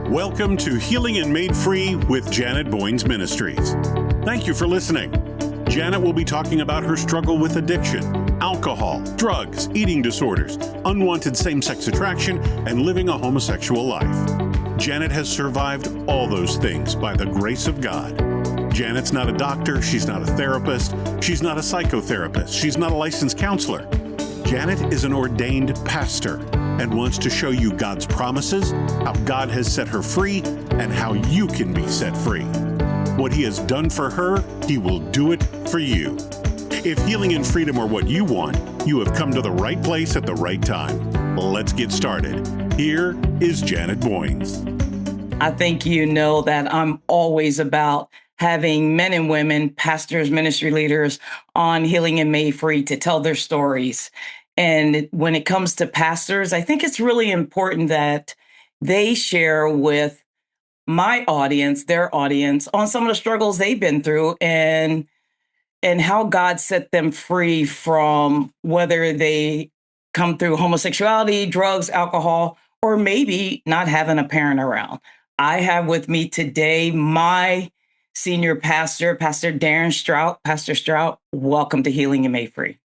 Welcome to Healing and Made Free with Janet Boynes Ministries. Thank you for listening. Janet will be talking about her struggle with addiction, alcohol, drugs, eating disorders, unwanted same-sex attraction, and living a homosexual life. Janet has survived all those things by the grace of God. Janet's not a doctor, she's not a therapist, she's not a psychotherapist, she's not a licensed counselor. Janet is an ordained pastor and wants to show you God's promises, how God has set her free, and how you can be set free. What He has done for her, He will do it for you. If healing and freedom are what you want, you have come to the right place at the right time. Let's get started. Here is Janet Boynes. I think you know that I'm always about having men and women, pastors, ministry leaders on Healing and Made Free to tell their stories. And when it comes to pastors, I think it's really important that they share with my audience, their audience, on some of the struggles they've been through and how God set them free from whether they come through homosexuality, drugs, alcohol, or maybe not having a parent around. I have with me today my senior pastor, Pastor Darin Stroud. Pastor Stroud, welcome to Healing and Made Free.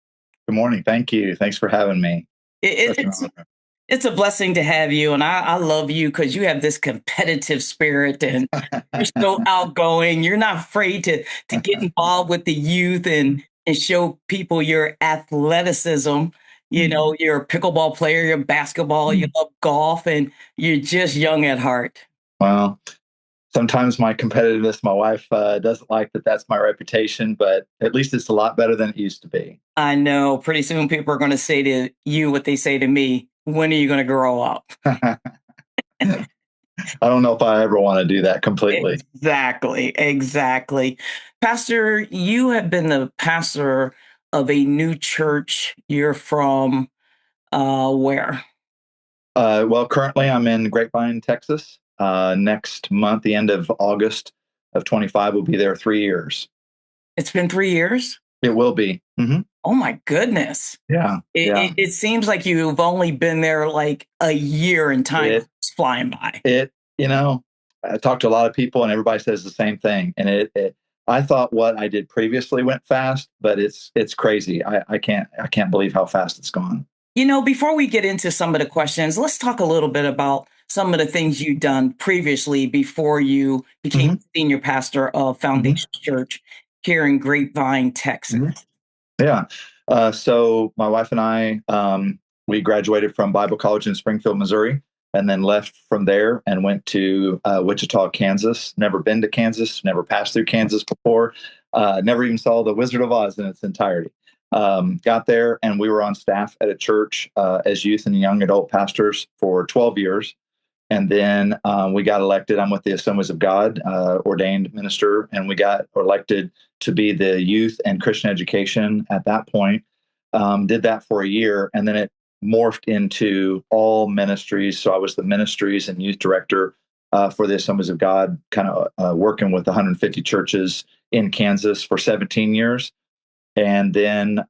Good morning. Thank you. Thanks for having me. It's a blessing to have you. And I love you because you have this competitive spirit and you're so outgoing. You're not afraid to get involved with the youth and show people your athleticism. You know, you're a pickleball player, you're basketball, you love golf, and you're just young at heart. Well, sometimes my competitiveness, my wife doesn't like that that's my reputation, but at least it's a lot better than it used to be. I know. Pretty soon people are going to say to you what they say to me. When are you going to grow up? I don't know if I ever want to do that completely. Exactly. Pastor, you have been the pastor of a new church. You're from where? Well, currently I'm in Grapevine, Texas. Next month, the end of August of 25, will be there 3 years. It's been 3 years? It will be. Mm-hmm. Oh, my goodness. Yeah. It seems like you've only been there like a year and time is flying by. I talked to a lot of people and everybody says the same thing. And I thought what I did previously went fast, but it's crazy. I can't believe how fast it's gone. You know, before we get into some of the questions, let's talk a little bit about some of the things you've done previously before you became senior pastor of Foundation Church here in Grapevine, Texas. Yeah. So my wife and I, we graduated from Bible College in Springfield, Missouri, and then left from there and went to Wichita, Kansas. Never been to Kansas, never passed through Kansas before, never even saw the Wizard of Oz in its entirety. Got there and we were on staff at a church as youth and young adult pastors for 12 years. And then we got elected. I'm with the Assemblies of God, ordained minister, and we got elected to be the youth and Christian education at that point. Did that for a year, and then it morphed into all ministries. So I was the ministries and youth director for the Assemblies of God, kind of working with 150 churches in Kansas for 17 years. And then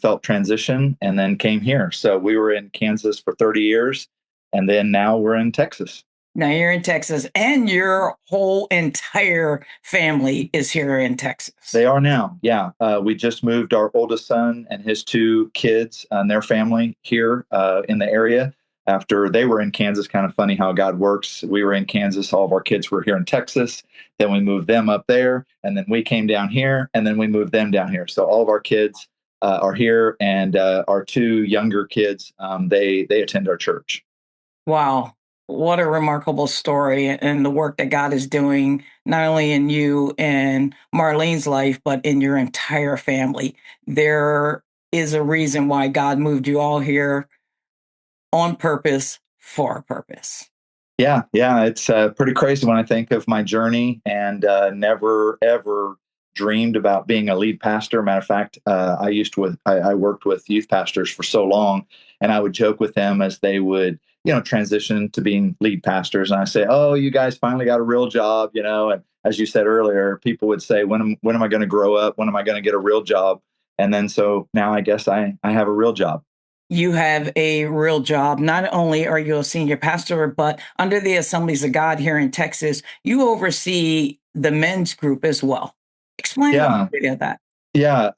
felt transition and then came here. So we were in Kansas for 30 years. And then now we're in Texas. Now you're in Texas and your whole entire family is here in Texas. They are now. Yeah. We just moved our oldest son and his 2 kids and their family here in the area after they were in Kansas. Kind of funny how God works. We were in Kansas. All of our kids were here in Texas. Then we moved them up there and then we came down here and then we moved them down here. So all of our kids are here and our 2 younger kids, they attend our church. Wow. What a remarkable story and the work that God is doing, not only in you and Marlene's life, but in your entire family. There is a reason why God moved you all here on purpose, for a purpose. Yeah. It's pretty crazy when I think of my journey and never, ever dreamed about being a lead pastor. Matter of fact, I worked with youth pastors for so long, and I would joke with them as they would transition to being lead pastors. And I say, oh, you guys finally got a real job, and as you said earlier, people would say, when am I going to grow up? When am I going to get a real job? And then so now I guess I have a real job. you have a real job. Not only are you a senior pastor, but under the Assemblies of God here in Texas, you oversee the men's group as well. Explain a little Yeah. bit of that. Yeah.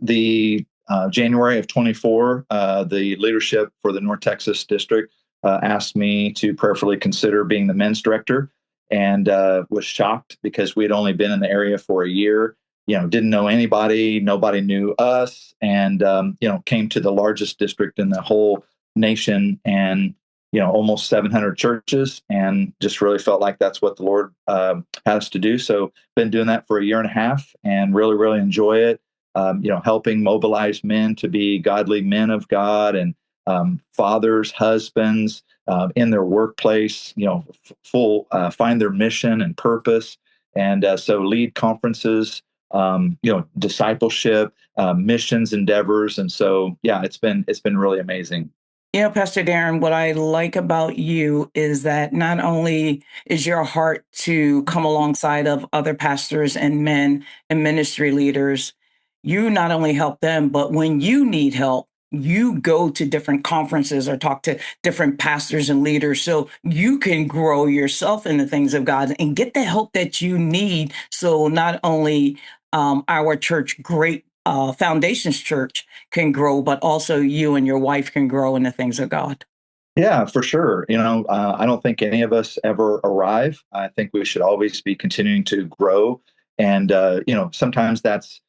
The January of 24, the leadership for the North Texas district asked me to prayerfully consider being the men's director, and was shocked because we had only been in the area for a year. Didn't know anybody, nobody knew us, and came to the largest district in the whole nation, and almost 700 churches, and just really felt like that's what the Lord had us to do. So been doing that for a year and a half, and really, really enjoy it. Helping mobilize men to be godly men of God, and fathers, husbands in their workplace, find their mission and purpose. And so lead conferences, discipleship, missions endeavors. And so, yeah, it's been really amazing. Pastor Darin, what I like about you is that not only is your heart to come alongside of other pastors and men and ministry leaders, you not only help them, but when you need help, you go to different conferences or talk to different pastors and leaders so you can grow yourself in the things of God and get the help that you need. So not only our church, great Foundations Church, can grow, but also you and your wife can grow in the things of God. Yeah, for sure. I don't think any of us ever arrive. I think we should always be continuing to grow. And, sometimes that's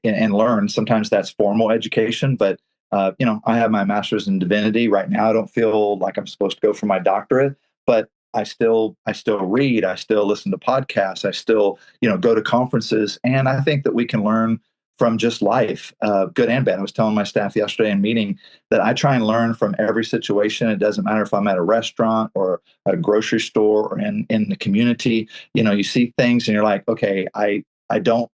and learn. Sometimes that's formal education. But, I have my master's in divinity right now. I don't feel like I'm supposed to go for my doctorate, but I still read. I still listen to podcasts. I still, go to conferences. And I think that we can learn from just life, good and bad. I was telling my staff yesterday in meeting that I try and learn from every situation. It doesn't matter if I'm at a restaurant or a grocery store or in the community. You see things and you're like, okay, I don't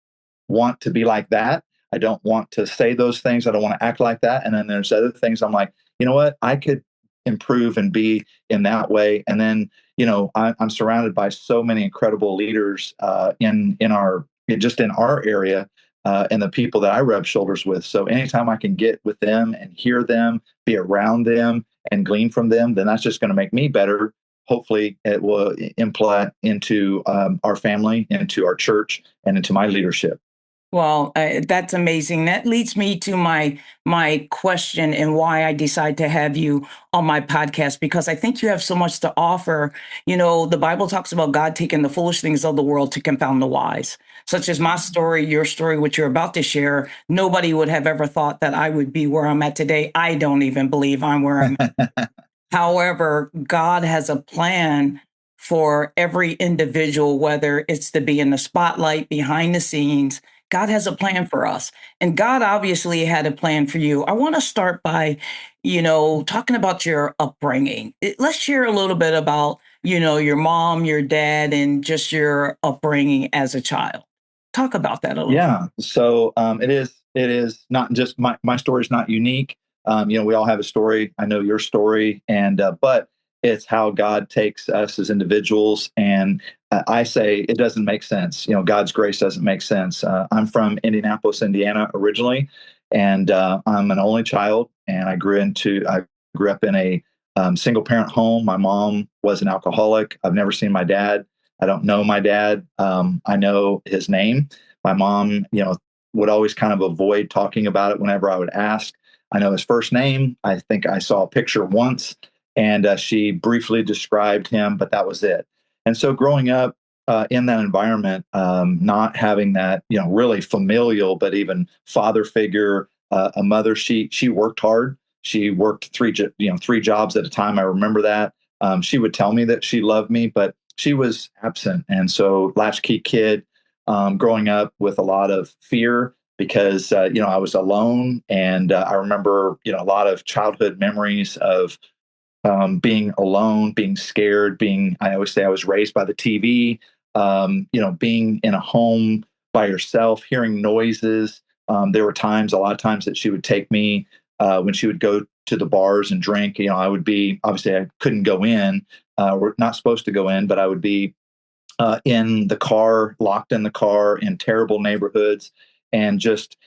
want to be like that. I don't want to say those things. I don't want to act like that. And then there's other things I'm like, you know what? I could improve and be in that way. And then, I'm surrounded by so many incredible leaders in our area, and the people that I rub shoulders with. So anytime I can get with them and hear them, be around them, and glean from them, then that's just going to make me better. Hopefully, it will implant into our family, into our church, and into my leadership. Well, that's amazing. That leads me to my question and why I decide to have you on my podcast, because I think you have so much to offer. The Bible talks about God taking the foolish things of the world to confound the wise, such as my story, your story, what you're about to share. Nobody would have ever thought that I would be where I'm at today. I don't even believe I'm where I'm at. However, God has a plan for every individual, whether it's to be in the spotlight, behind the scenes. God has a plan for us. And God obviously had a plan for you. I want to start by, talking about your upbringing. Let's share a little bit about, your mom, your dad, and just your upbringing as a child. Talk about that a little. Yeah. So it is not just my story is not unique. We all have a story. I know your story, and but it's how God takes us as individuals. And I say it doesn't make sense. God's grace doesn't make sense. I'm from Indianapolis, Indiana originally, and I'm an only child. And I grew up in a single parent home. My mom was an alcoholic. I've never seen my dad. I don't know my dad. I know his name. My mom, would always kind of avoid talking about it whenever I would ask. I know his first name. I think I saw a picture once, and she briefly described him, but that was it. And so growing up in that environment, not having that, really familial, but even father figure, a mother, she worked hard. She worked three jobs at a time. I remember that. She would tell me that she loved me, but she was absent. And so latchkey kid, growing up with a lot of fear because I was alone, and I remember a lot of childhood memories of being alone, being scared, being I always say I was raised by the TV, being in a home by yourself, hearing noises. There were a lot of times that she would take me when she would go to the bars and drink. I would be obviously I couldn't go in, we're not supposed to go in, but I would be in the car, locked in the car in terrible neighborhoods. and just,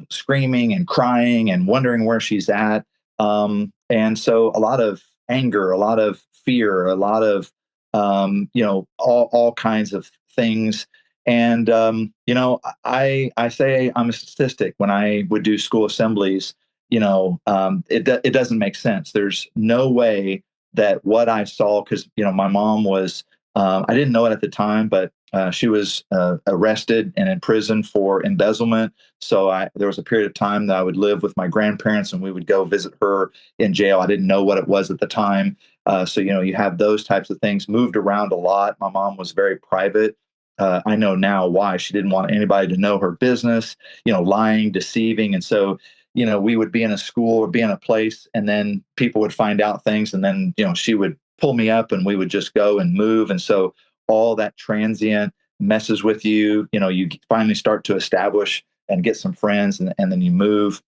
screaming and crying and wondering where she's at. And so a lot of anger, a lot of fear, a lot of, all kinds of things. And, I say I'm a statistic when I would do school assemblies. It doesn't make sense. There's no way that what I saw, because my mom was, I didn't know it at the time, but she was arrested and in prison for embezzlement. So there was a period of time that I would live with my grandparents, and we would go visit her in jail. I didn't know what it was at the time. So you have those types of things. Moved around a lot. My mom was very private. I know now why. She didn't want anybody to know her business. Lying, deceiving, and so we would be in a school or be in a place, and then people would find out things, and then she would pull me up, and we would just go and move. And so all that transient messes with you. You finally start to establish and get some friends, and then you move.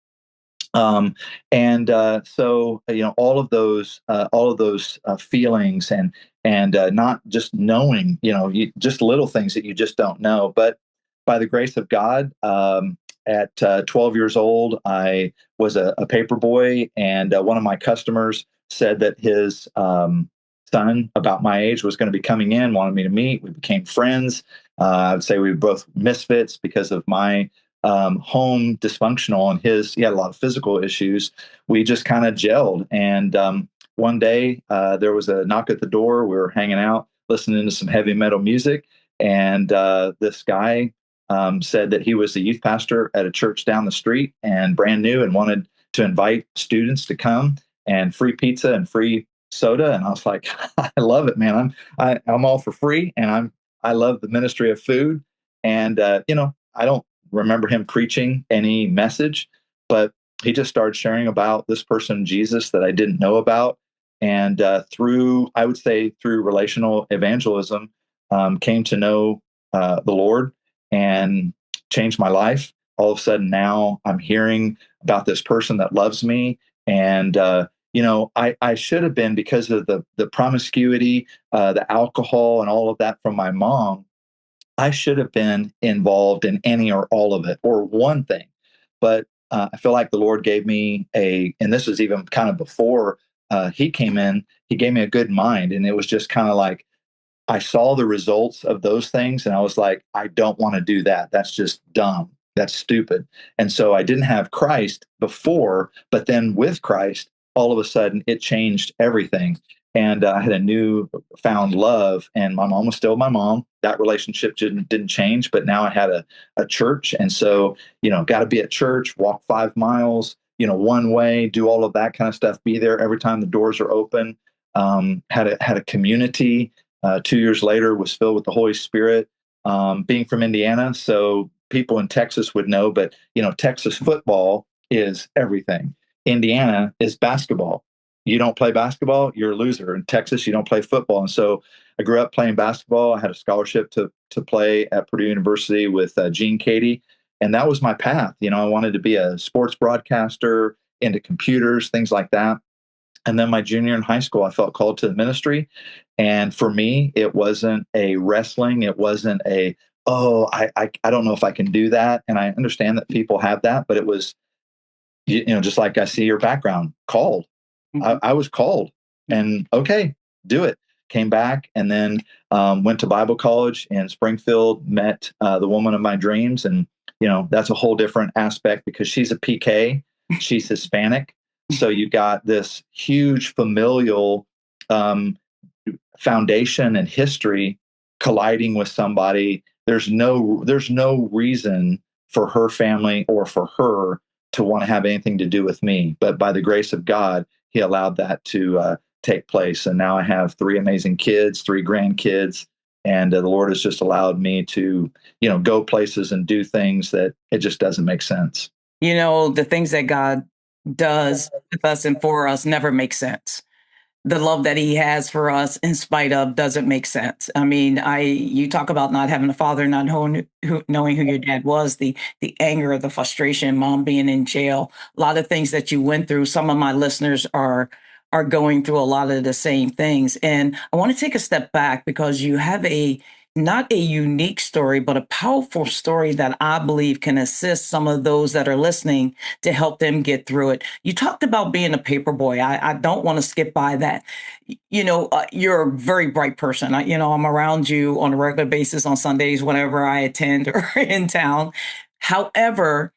So all of those feelings, and not just knowing, just little things that you just don't know. But by the grace of God, at 12 years old, I was a paper boy, and one of my customers said that his son, about my age, was going to be coming in, wanted me to meet. We became friends. I would say we were both misfits because of my home dysfunctional, and he had a lot of physical issues. We just kind of gelled. And one day there was a knock at the door. We were hanging out, listening to some heavy metal music. And this guy said that he was the youth pastor at a church down the street and brand new, and wanted to invite students to come, and free pizza and free soda. And I was like, I love it, man. I'm all for free. And I love the ministry of food. And, I don't remember him preaching any message, but he just started sharing about this person, Jesus, that I didn't know about. And I would say through relational evangelism, came to know the Lord and changed my life. All of a sudden now I'm hearing about this person that loves me. And, I should have been, because of the promiscuity, the alcohol and all of that from my mom, I should have been involved in any or all of it, or one thing. But I feel like the Lord gave me and this was even kind of before he came in, he gave me a good mind. And it was just kind of like, I saw the results of those things, and I was like, I don't want to do that. That's just dumb. That's stupid. And so I didn't have Christ before, but then with Christ, all of a sudden it changed everything. And I had a new found love, and my mom was still my mom. That relationship didn't change, but now I had a church. And so, got to be at church, walk 5 miles, one way, do all of that kind of stuff, be there every time the doors are open. Had a community. 2 years later, was filled with the Holy Spirit. Being from Indiana, so people in Texas would know, but Texas football is everything. Indiana is basketball. You don't play basketball, you're a loser. In Texas, you don't play football. And so I grew up playing basketball. I had a scholarship to play at Purdue University with Gene Cady, and that was my path. I wanted to be a sports broadcaster, into computers, things like that. And then my junior in high school, I felt called to the ministry. And for me, it wasn't a wrestling. It wasn't I don't know if I can do that. And I understand that people have that, but it was, just like I see your background, called. Mm-hmm. I was called, and okay, do it. Came back, and then went to Bible college in Springfield, met the woman of my dreams. And, that's a whole different aspect, because she's a PK, she's Hispanic. So you got this huge familial foundation and history colliding with somebody. There's no reason for her family or for her to want to have anything to do with me. But by the grace of God, he allowed that to take place. And now I have 3 amazing kids, 3 grandkids. And the Lord has just allowed me to, go places and do things that it just doesn't make sense. The things that God does with us and for us never make sense. The love that he has for us in spite of doesn't make sense. I mean, you talk about not having a father, not knowing who your dad was, the anger, the frustration, mom being in jail, a lot of things that you went through. Some of my listeners are going through a lot of the same things. And I want to take a step back, because you have a not a unique story, but a powerful story that I believe can assist some of those that are listening to help them get through it. You talked about being a paper boy. I don't want to skip by that. You're a very bright person. I'm around you on a regular basis on Sundays whenever I attend or in town. However,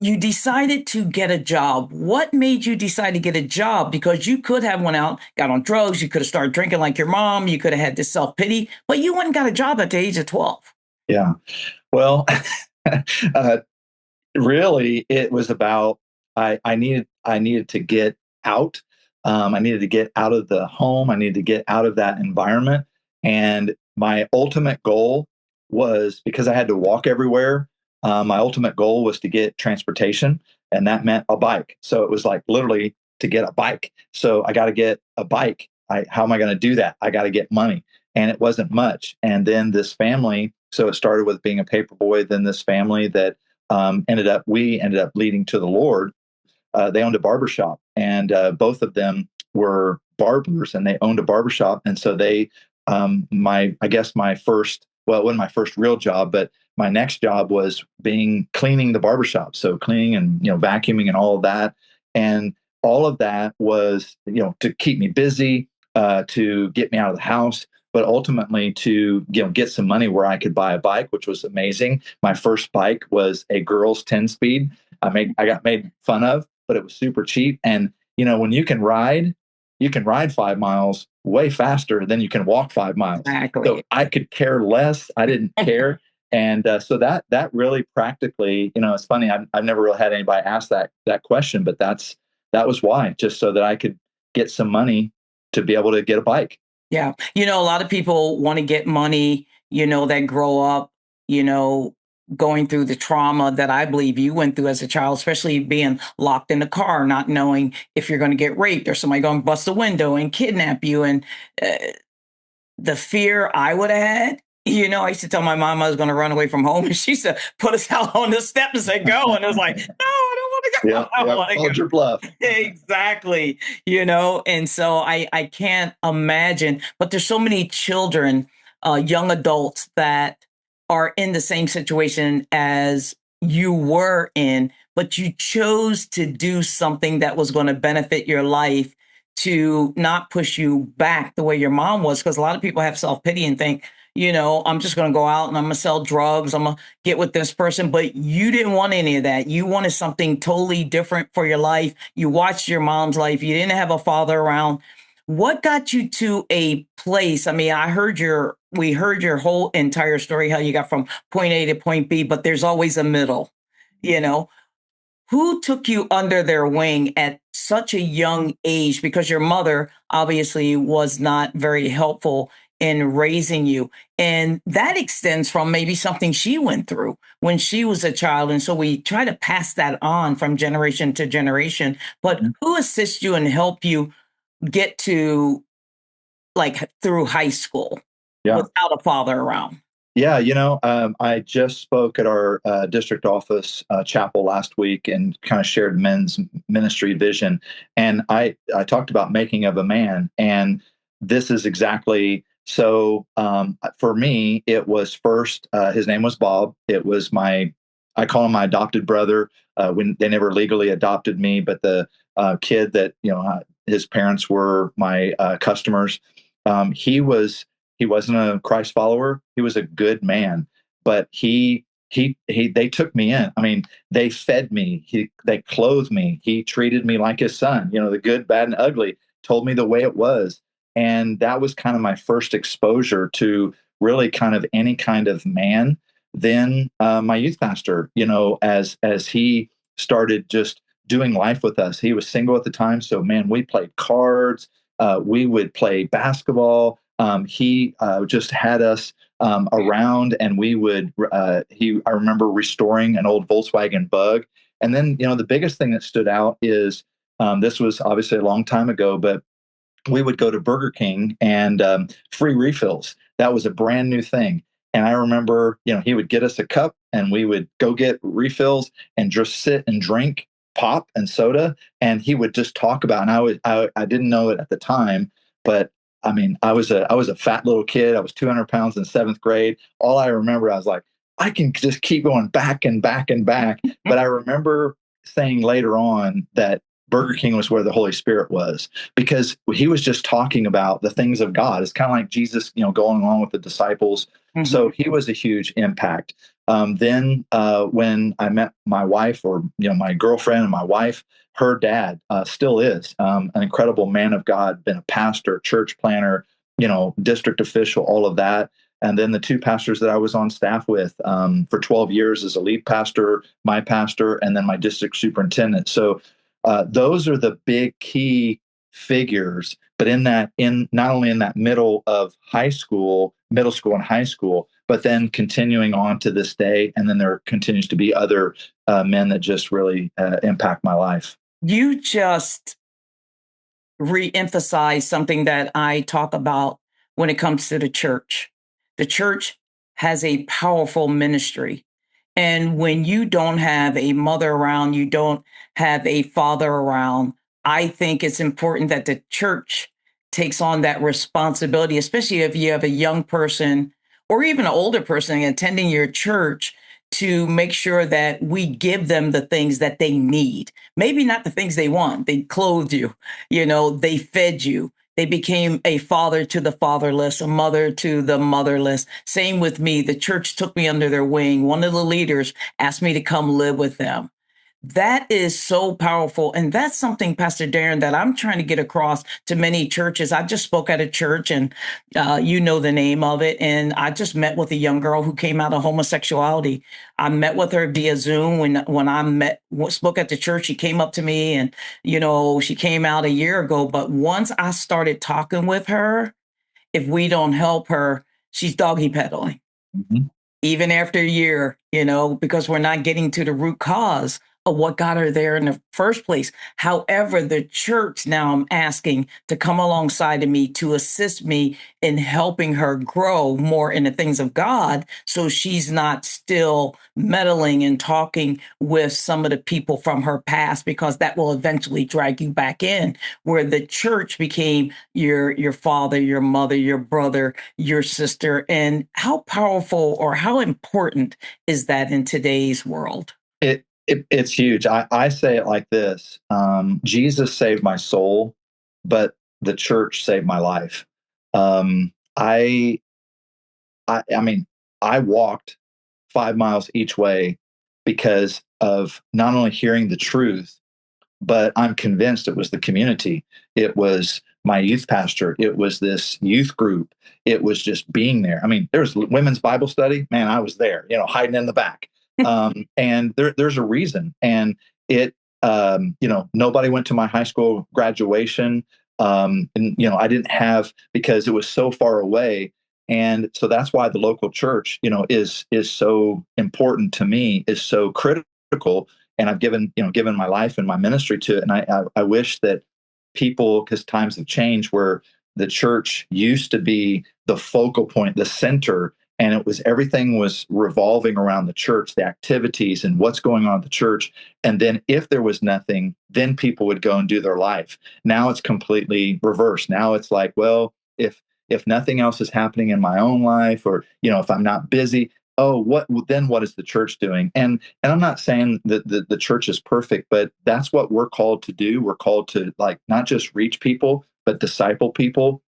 you decided to get a job. What made you decide to get a job? Because you could have went out, got on drugs. You could have started drinking like your mom. You could have had this self-pity, but you went and got a job at the age of 12. Yeah. Well, uh, really, it was about I needed to get out. I needed to get out of the home. I needed to get out of that environment. And my ultimate goal was, because I had to walk everywhere. My ultimate goal was to get transportation, and that meant a bike. So it was like literally to get a bike. So I got to get a bike. How am I going to do that? I got to get money, and it wasn't much. And then this family. So it started with being a paper boy. Then this family that we ended up leading to the Lord. They owned a barbershop, and both of them were barbers, and they owned a barbershop. And so I guess my first, well, it wasn't my first real job, but my next job was cleaning the barbershop. So cleaning and, vacuuming and all of that. And all of that was, to keep me busy, to get me out of the house, but ultimately to get some money where I could buy a bike, which was amazing. My first bike was a girl's 10-speed. I got made fun of, but it was super cheap. And when you can ride 5 miles way faster than you can walk 5 miles. Exactly. So I could care less. I didn't care. And so that really practically, it's funny. I've never really had anybody ask that question, but that was why, just so that I could get some money to be able to get a bike. Yeah. A lot of people want to get money, that grow up, going through the trauma that I believe you went through as a child, especially being locked in the car, not knowing if you're going to get raped or somebody going to bust a window and kidnap you. And uh, the fear I would have had. I used to tell my mom I was going to run away from home, and she said, put us out on the step and say, go. And it was like, no, I don't want to go. Yeah, I want to hold go. your bluff. Exactly. And so I can't imagine, but there's so many children, young adults that are in the same situation as you were in, but you chose to do something that was going to benefit your life, to not push you back the way your mom was. Because a lot of people have self-pity and think, I'm just going to go out and I'm going to sell drugs. I'm going to get with this person. But you didn't want any of that. You wanted something totally different for your life. You watched your mom's life. You didn't have a father around. What got you to a place? I mean, we heard your whole entire story, how you got from point A to point B, but there's always a middle, you know? Who took you under their wing at such a young age? Because your mother obviously was not very helpful in raising you. And that extends from maybe something she went through when she was a child. And so we try to pass that on from generation to generation. But who assists you and help you get to, like, through high school without a father around? Yeah, I just spoke at our district office chapel last week and kind of shared men's ministry vision. And I talked about making of a man. And this is exactly so. For me, it was first, his name was Bob. It was I call him my adopted brother. When they never legally adopted me, but the kid that, his parents were my customers. He wasn't a Christ follower. He was a good man, but they took me in. I mean, they fed me. They clothed me. He treated me like his son. The good, bad, and ugly. Told me the way it was, and that was kind of my first exposure to really kind of any kind of man. Then my youth pastor, as he started just doing life with us. He was single at the time, so man, we played cards. We would play basketball. He just had us around, and we would. I remember restoring an old Volkswagen Bug, and then the biggest thing that stood out is this was obviously a long time ago, but we would go to Burger King and free refills. That was a brand new thing. And I remember, he would get us a cup and we would go get refills and just sit and drink pop and soda. And he would just talk about, and I didn't know it at the time, but I mean, I was a fat little kid. I was 200 pounds in seventh grade. All I remember, I was like, I can just keep going back and back and back. But I remember saying later on that Burger King was where the Holy Spirit was, because he was just talking about the things of God. It's kind of like Jesus, going along with the disciples. Mhm. So he was a huge impact. Then when I met my wife, or my girlfriend and my wife, her dad still is an incredible man of God, been a pastor, church planner, district official, all of that. And then the two pastors that I was on staff with for 12 years as a lead pastor, my pastor, and then my district superintendent. So those are the big key figures. But in not only in that middle school and high school, but then continuing on to this day. And then there continues to be other men that just really impact my life. You just re-emphasize something that I talk about when it comes to the church. The church has a powerful ministry. And when you don't have a mother around, you don't have a father around, I think it's important that the church takes on that responsibility, especially if you have a young person or even an older person attending your church, to make sure that we give them the things that they need. Maybe not the things they want. They clothed you, they fed you. They became a father to the fatherless, a mother to the motherless. Same with me. The church took me under their wing. One of the leaders asked me to come live with them. That is so powerful. And that's something, Pastor Darin, that I'm trying to get across to many churches. I just spoke at a church, and you know the name of it. And I just met with a young girl who came out of homosexuality. I met with her via Zoom when I spoke at the church. She came up to me, and, she came out a year ago. But once I started talking with her, if we don't help her, she's doggy pedaling. Mm-hmm. Even after a year, because we're not getting to the root cause of what got her there in the first place. However, the church now, I'm asking to come alongside of me to assist me in helping her grow more in the things of God, so she's not still meddling and talking with some of the people from her past, because that will eventually drag you back in, where the church became your father, your mother, your brother, your sister. And how powerful or how important is that in today's world? It's huge. I say it like this: Jesus saved my soul, but the church saved my life. Um, I, I mean, I walked 5 miles each way because of not only hearing the truth, but I'm convinced it was the community. It was my youth pastor. It was this youth group. It was just being there. I mean, there's women's Bible study. Man, I was there, hiding in the back. And there's a reason. And nobody went to my high school graduation. And, I didn't have, because it was so far away. And so that's why the local church, is so important to me, is so critical. And I've given my life and my ministry to it. And I wish that people, because times have changed, where the church used to be the focal point, the center, and everything was revolving around the church, the activities and what's going on at the church. And then if there was nothing, then people would go and do their life. Now it's completely reversed. Now it's like, well, if nothing else is happening in my own life, or if I'm not busy, what is the church doing? And I'm not saying that the church is perfect, but that's what we're called to do. We're called to, like, not just reach people, but disciple people.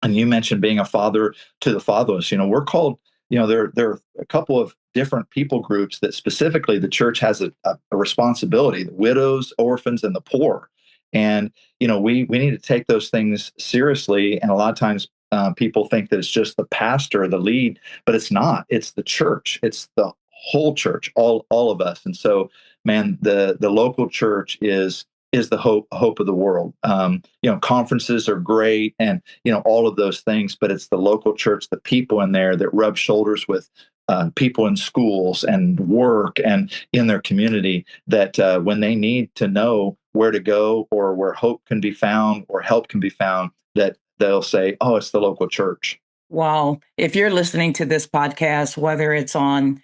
And you mentioned being a father to the fatherless. We're called, there are a couple of different people groups that specifically the church has a responsibility: the widows, orphans, and the poor. And we need to take those things seriously. And a lot of times people think that it's just the pastor or the lead, but it's not. It's the church. It's the whole church, all of us. And so, man, the local church is the hope of the world. Conferences are great, and all of those things, but it's the local church, the people in there that rub shoulders with people in schools and work and in their community, that when they need to know where to go, or where hope can be found or help can be found, that they'll say, "Oh, it's the local church." Wow. If you're listening to this podcast, whether it's on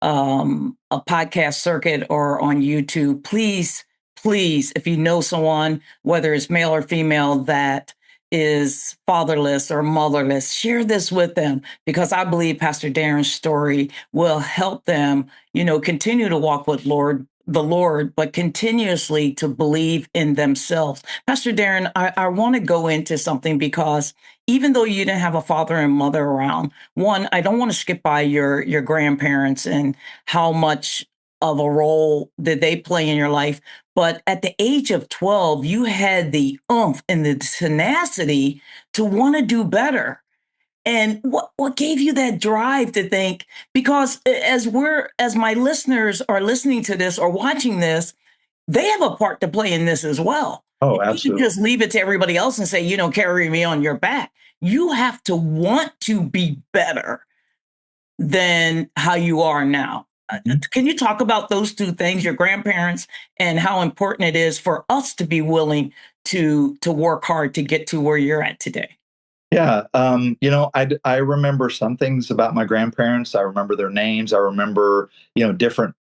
a podcast circuit or on YouTube, please, if you know someone, whether it's male or female, that is fatherless or motherless, share this with them, because I believe Pastor Darin's story will help them, continue to walk with the Lord, but continuously to believe in themselves. Pastor Darin, I want to go into something, because even though you didn't have a father and mother around, one, I don't want to skip by your grandparents and how much of a role did they play in your life. But at the age of 12, you had the oomph and the tenacity to want to do better. And what gave you that drive to think? Because as my listeners are listening to this or watching this, they have a part to play in this as well. Oh, You can absolutely. just leave it to everybody else and say, carry me on your back. You have to want to be better than how you are now. Can you talk about those two things, your grandparents, and how important it is for us to be willing to work hard to get to where you're at today? Yeah, I remember some things about my grandparents. I remember their names. I remember, different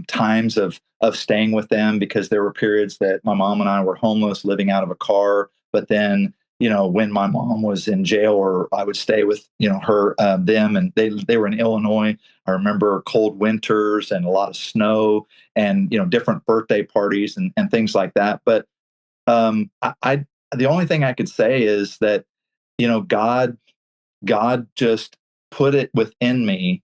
times of staying with them, because there were periods that my mom and I were homeless, living out of a car. But then, when my mom was in jail, or I would stay with, her, them, and they were in Illinois. I remember cold winters and a lot of snow, and different birthday parties and things like that. But I the only thing I could say is that, God just put it within me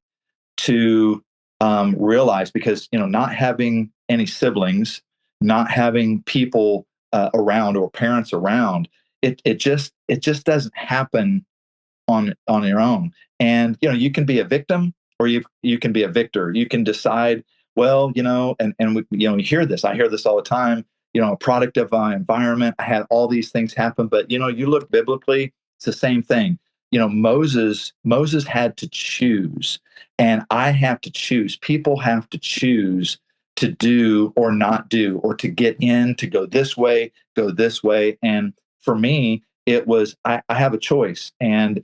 to realize, because not having any siblings, not having people around, or parents around, it just doesn't happen on your own. And you can be a victim, or you can be a victor. You can decide, well, and we hear this. I hear this all the time. A product of my environment. I had all these things happen, but you look biblically, it's the same thing. Moses had to choose, and I have to choose. People have to choose to do or not do, or to get in, to go this way, go this way. And for me, it was I have a choice. And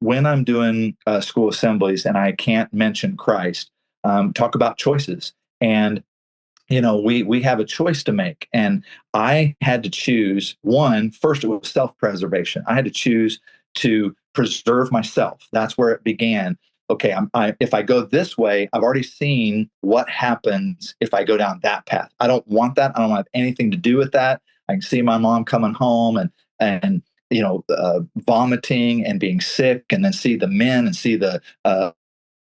when I'm doing school assemblies and I can't mention Christ, talk about choices. And we have a choice to make. And I had to choose one. First, it was self-preservation. I had to choose to preserve myself. That's where it began. Okay, if I go this way, I've already seen what happens if I go down that path. I don't want that. I don't want anything to do with that. I can see my mom coming home and vomiting and being sick, and then see the men and see the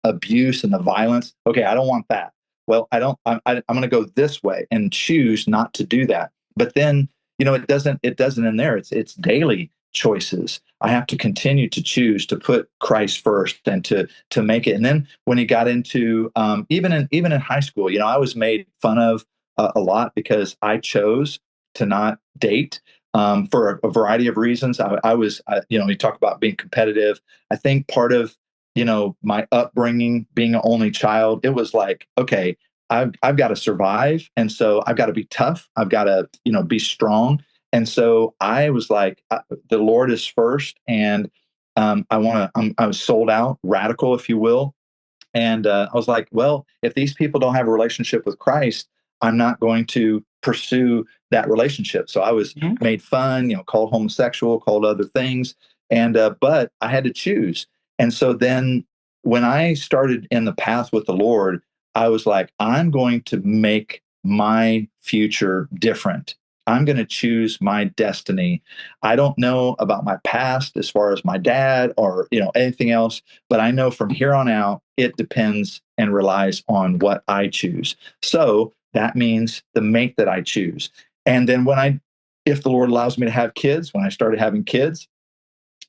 abuse and the violence. Okay, I don't want that. Well, I don't. I'm going to go this way and choose not to do that. But then, it doesn't in there. It's daily choices. I have to continue to choose to put Christ first, and to make it. And then when he got into even in high school, I was made fun of a lot, because I chose to not date for a variety of reasons. I was, you talk about being competitive. I think part of my upbringing, being an only child, it was like, okay, I've got to survive, and so I've got to be tough. I've got to be strong. And so I was like, the Lord is first, and I was sold out, radical, if you will. And I was like, well, if these people don't have a relationship with Christ, I'm not going to pursue that relationship. So I was made fun, called homosexual, called other things. And, but I had to choose. And so then when I started in the path with the Lord, I was like, I'm going to make my future different. I'm going to choose my destiny. I don't know about my past as far as my dad or, anything else, but I know from here on out, it depends and relies on what I choose. So that means the mate that I choose. And then if the Lord allows me to have kids, when I started having kids,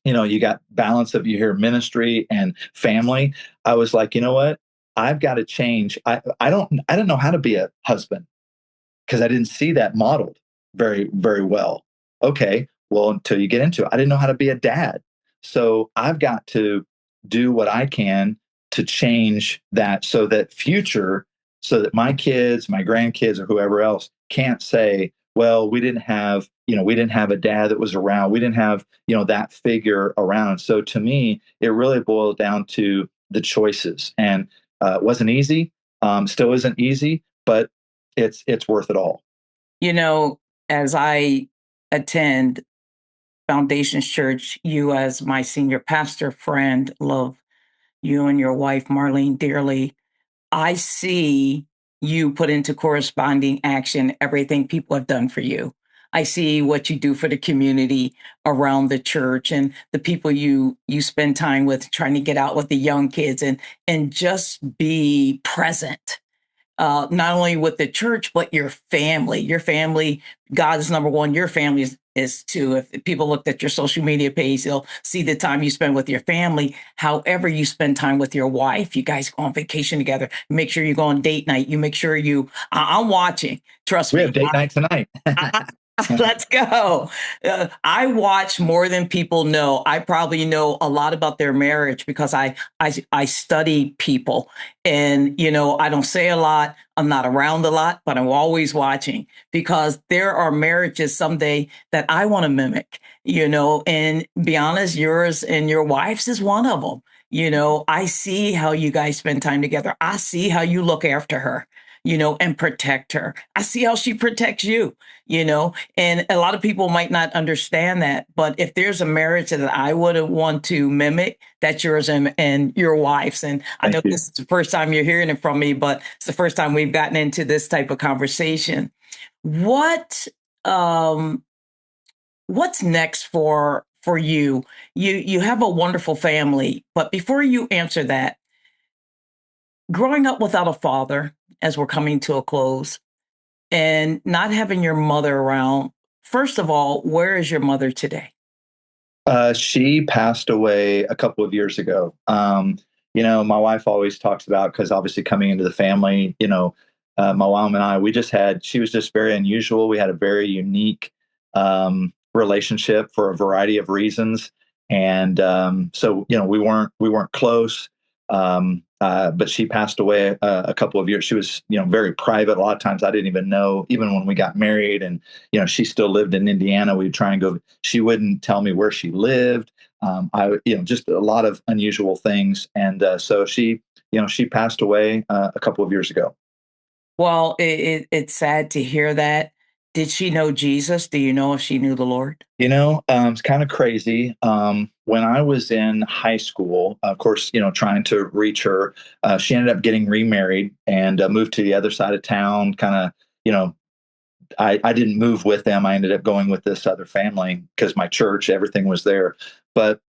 you got balance of, you hear ministry and family. I was like, you know what? I've got to change. I didn't know how to be a husband, because I didn't see that modeled very, very well. Okay, well, until you get into it, I didn't know how to be a dad. So I've got to do what I can to change that, so that my kids, my grandkids, or whoever else can't say, well, we didn't have a dad that was around. We didn't have, that figure around. So to me, it really boiled down to the choices. And it wasn't easy, still isn't easy, but it's worth it all. As I attend Foundations Church, you as my senior pastor friend, love you and your wife, Marlene, dearly. I see you put into corresponding action everything people have done for you. I see what you do for the community around the church and the people you spend time with, trying to get out with the young kids and just be present, not only with the church, but your family. Your family, God is number one. Your family is two. If people looked at your social media page, they'll see the time you spend with your family. However, you spend time with your wife. You guys go on vacation together. Make sure you go on date night. You make sure I'm watching. Trust We me. have date night tonight. Let's go. I watch more than people know. I probably know a lot about their marriage because I study people, and I don't say a lot. I'm not around a lot, but I'm always watching because there are marriages someday that I want to mimic. And be honest, yours and your wife's is one of them. I see how you guys spend time together. I see how you look after her, and protect her. I see how she protects you, and a lot of people might not understand that. But if there's a marriage that I would want to mimic, that's yours and your wife's. And I know Thank you. this is the first time you're hearing it from me, but it's the first time we've gotten into this type of conversation. What what's next for you? You have a wonderful family, but before you answer that, growing up without a father, as we're coming to a close, and not having your mother around, first of all, where is your mother today? She passed away a couple of years ago. My wife always talks about, because obviously coming into the family, my mom and I, she was just very unusual. We had a very unique relationship for a variety of reasons. And so, we weren't close. But she passed away a couple of years. She was, very private. A lot of times I didn't even know, even when we got married, and, she still lived in Indiana. We'd try and go, she wouldn't tell me where she lived. Just a lot of unusual things. And so she passed away a couple of years ago. Well, it's sad to hear that. Did she know Jesus? Do you know if she knew the Lord? It's kind of crazy. When I was in high school, of course, trying to reach her, she ended up getting remarried and moved to the other side of town. Kind of, you know, I didn't move with them. I ended up going with this other family because my church, everything was there. But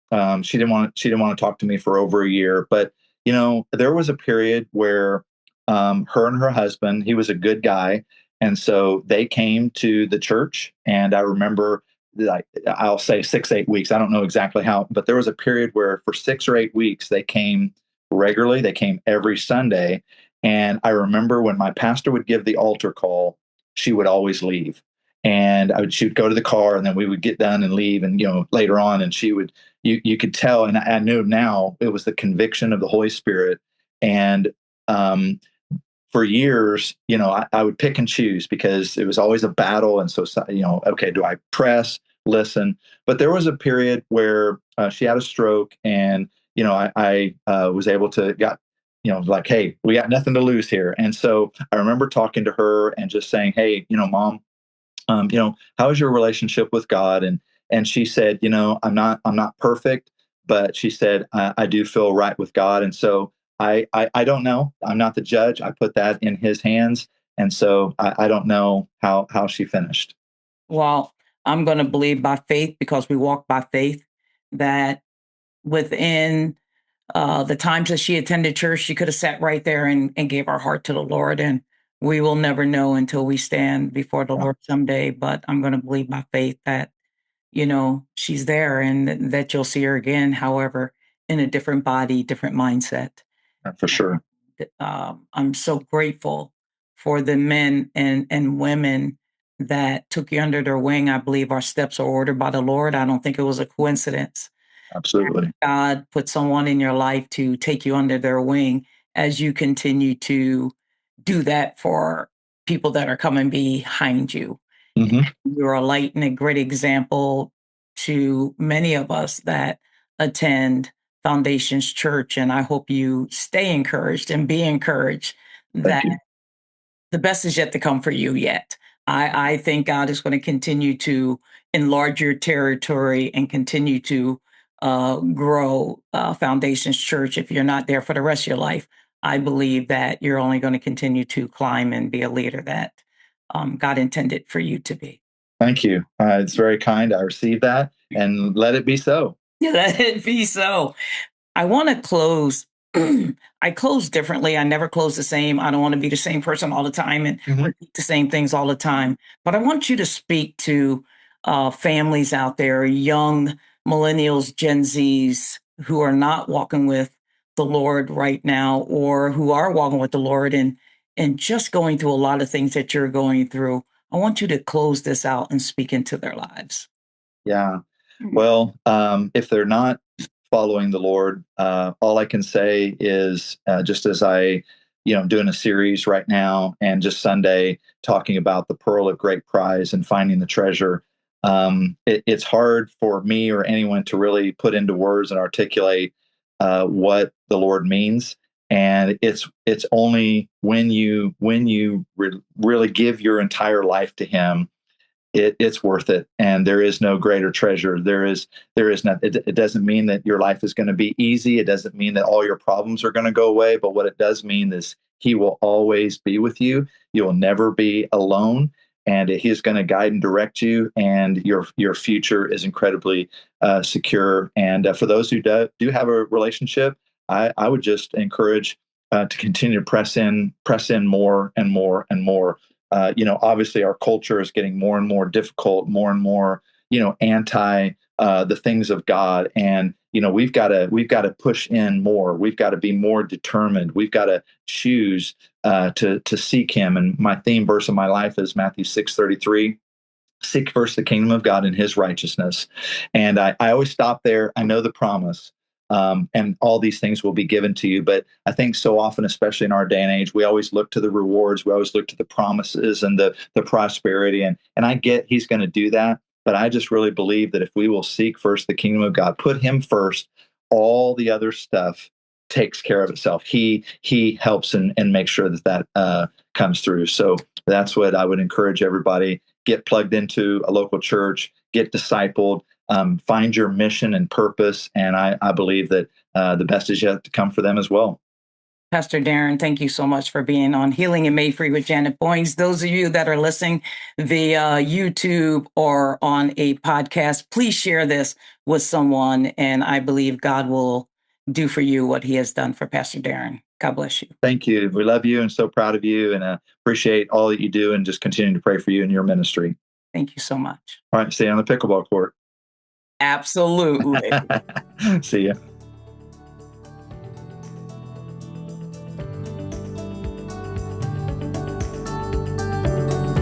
she didn't want to talk to me for over a year. But there was a period where her and her husband, he was a good guy, and so they came to the church. And I remember, like, I'll say 6-8 weeks. I don't know exactly how, but there was a period where for 6 or 8 weeks they came regularly. They came every Sunday. And I remember when my pastor would give the altar call, she would always leave. And she would go to the car, and then we would get done and leave. And, later on, and she would, you could tell, and I knew now it was the conviction of the Holy Spirit. And, for years, I would pick and choose because it was always a battle. And so, okay, do I press, listen? But there was a period where she had a stroke, and, I was able to got, like, hey, we got nothing to lose here. And so I remember talking to her and just saying, hey, Mom, how is your relationship with God? And she said, I'm not perfect, but she said, I do feel right with God. And so I don't know. I'm not the judge. I put that in his hands. And so I don't know how she finished. Well, I'm going to believe by faith because we walk by faith that within the times that she attended church, she could have sat right there and gave our heart to the Lord. And we will never know until we stand before the Yeah, Lord someday. But I'm going to believe by faith that, she's there and that you'll see her again, however, in a different body, different mindset. for sure. I'm so grateful for the men and women that took you under their wing. I believe our steps are ordered by the Lord. I don't think it was a coincidence. Absolutely. God put someone in your life to take you under their wing as you continue to do that for people that are coming behind you. Hmm. You're a light and a great example to many of us that attend Foundations Church. And I hope you stay encouraged and be encouraged Thank that you. the best is yet to come for you yet. I think God is going to continue to enlarge your territory and continue to grow Foundations Church. If you're not there for the rest of your life, I believe that you're only going to continue to climb and be a leader that God intended for you to be. Thank you. It's very kind. I received that, and let it be so. Yeah, let it be so. I want to close. I close differently. I never close the same. I don't want to be the same person all the time and repeat the same things all the time. But I want you to speak to families out there, young millennials, Gen Zs, who are not walking with the Lord right now, or who are walking with the Lord and just going through a lot of things that you're going through. I want you to close this out and speak into their lives. Yeah. Well, if they're not following the Lord, all I can say is just as I'm doing a series right now, and just Sunday talking about the pearl of great prize and finding the treasure. It's hard for me or anyone to really put into words and articulate what the Lord means. And it's only when you really give your entire life to Him, it's worth it. And there is no greater treasure. There is not. It doesn't mean that your life is going to be easy. It doesn't mean that all your problems are going to go away. But what it does mean is He will always be with you. You will never be alone, and He's going to guide and direct you. And your future is incredibly secure. And for those who do have a relationship, I would just encourage to continue to press in more and more and more. Obviously our culture is getting more and more difficult, more and more, anti the things of God. And, we've got to push in more. We've got to be more determined. We've got to choose to seek Him. And my theme verse of my life is Matthew 6:33. Seek first the kingdom of God and His righteousness. And I always stop there. I know the promise. And all these things will be given to you. But I think so often, especially in our day and age, we always look to the rewards. We always look to the promises and the prosperity. And I get He's going to do that. But I just really believe that if we will seek first the kingdom of God, put Him first, all the other stuff takes care of itself. He helps and makes sure that comes through. So that's what I would encourage everybody. Get plugged into a local church, get discipled, find your mission and purpose. And I believe that the best is yet to come for them as well. Pastor Darin, thank you so much for being on Healing and Made Free with Janet Boynes. Those of you that are listening via YouTube or on a podcast, please share this with someone. And I believe God will do for you what He has done for Pastor Darin. God bless you. Thank you. We love you and so proud of you, and appreciate all that you do, and just continue to pray for you and your ministry. Thank you so much. All right. See you on the pickleball court. Absolutely. See ya.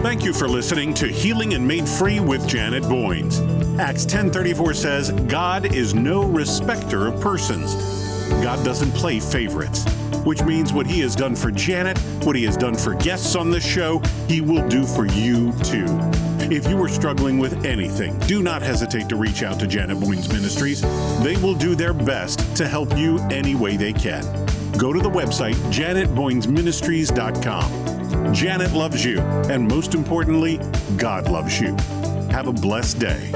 Thank you for listening to Healing and Made Free with Janet Boynes. Acts 10:34 says, God is no respecter of persons. God doesn't play favorites, which means what He has done for Janet, what He has done for guests on this show, He will do for you too. If you are struggling with anything, do not hesitate to reach out to Janet Boynes Ministries. They will do their best to help you any way they can. Go to the website, janetboynesministries.com. Janet loves you, and most importantly, God loves you. Have a blessed day.